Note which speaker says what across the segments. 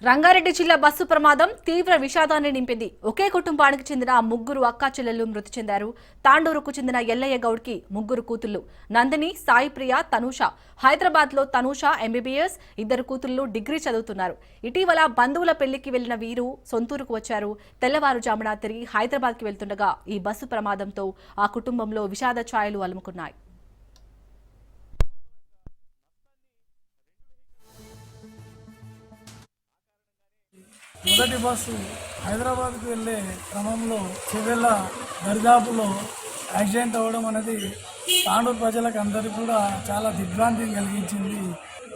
Speaker 1: రంగారెడ్డి జిల్లా బస్సు ప్రమాదం తీవ్ర విషాదాన్ని నింపింది. ఒకే కుటుంబానికి చెందిన ముగ్గురు అక్కా చెల్లెళ్లు మృతి చెందారు. తాండూరుకు చెందిన ఎల్లయ్య గౌడ్కి ముగ్గురు కూతుళ్లు నందిని, సాయిప్రియ, తనూష. హైదరాబాద్ లో తనూష ఎంబీబీఎస్, ఇద్దరు కూతుళ్లు డిగ్రీ చదువుతున్నారు. ఇటీవల బంధువుల పెళ్లికి వెళ్లిన వీరు సొంతూరుకు వచ్చారు. తెల్లవారుజామున తిరిగి హైదరాబాద్ కి వెళ్తుండగా ఈ బస్సు ప్రమాదంతో ఆ కుటుంబంలో విషాద ఛాయలు అలుముకున్నాయి.
Speaker 2: మొదటి బస్సు హైదరాబాద్కు వెళ్ళే క్రమంలో చివెళ్ళ దరిదాపులో యాక్సిడెంట్ అవ్వడం అనేది తాండూరు ప్రజలకు అందరికీ కూడా చాలా దిగ్భ్రాంతిని కలిగించింది.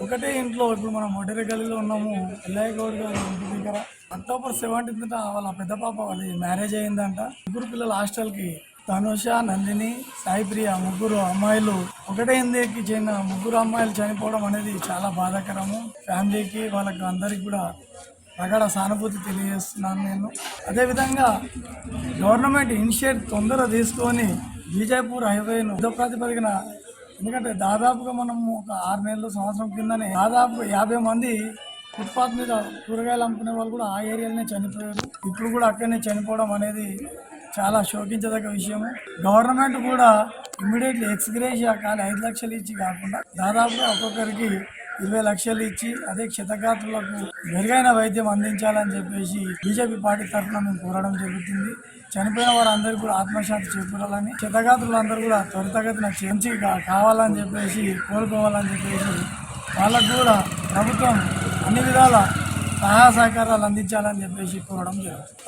Speaker 2: ఒకటే ఇంట్లో ఇప్పుడు మనం మొదటి గల్లీలో ఉన్నాము. ఎల్లయ్య గౌడ్ గారు ఇంటి దగ్గర అక్టోబర్ 17న వాళ్ళ పెద్ద పాప వాళ్ళ మ్యారేజ్ అయిందంట. ముగ్గురు పిల్లల హాస్టల్కి తనుష, నందిని, సాయిప్రియ ముగ్గురు అమ్మాయిలు ఒకటే ఇంటికి చెందిన ముగ్గురు అమ్మాయిలు చనిపోవడం అనేది చాలా బాధాకరము. ఫ్యామిలీకి వాళ్ళకి అందరికి కూడా ప్రగాఢ సానుభూతి తెలియజేస్తున్నాను నేను. అదేవిధంగా గవర్నమెంట్ ఇనిషియేట్ తొందరగా తీసుకొని బీజాపూర్ హైవేను యుద్ధ ప్రాతిపదికన, ఎందుకంటే దాదాపుగా మనం ఒక 6 నెలల సంవత్సరం కిందనే దాదాపు 50 మంది ఫుట్పాత్ మీద కూరగాయలు అమ్ముకునే వాళ్ళు కూడా ఆ ఏరియాలోనే చనిపోయారు. ఇప్పుడు కూడా అక్కడనే చనిపోవడం అనేది చాలా శోకించదగ్గ విషయము. గవర్నమెంట్ కూడా ఇమ్మీడియట్లీ ఎక్స్గ్రేషియా కానీ 5 లక్షలు ఇచ్చి కాకుండా దాదాపుగా ఒక్కొక్కరికి 20 లక్షలు ఇచ్చి అదే క్షతగాత్రులకు మెరుగైన వైద్యం అందించాలని చెప్పేసి బీజేపీ పార్టీ తరఫున మేము కోరడం జరుగుతుంది. చనిపోయిన వారందరూ కూడా ఆత్మశాంతి చేకూరాలని, క్షతగాత్రులందరూ కూడా త్వరితగతిన మంచి కావాలని చెప్పేసి కోరుకోవాలని చెప్పేసి వాళ్ళకు కూడా ప్రభుత్వం అన్ని విధాల సహాయ సహకారాలు అందించాలని చెప్పేసి కోరడం జరుగుతుంది.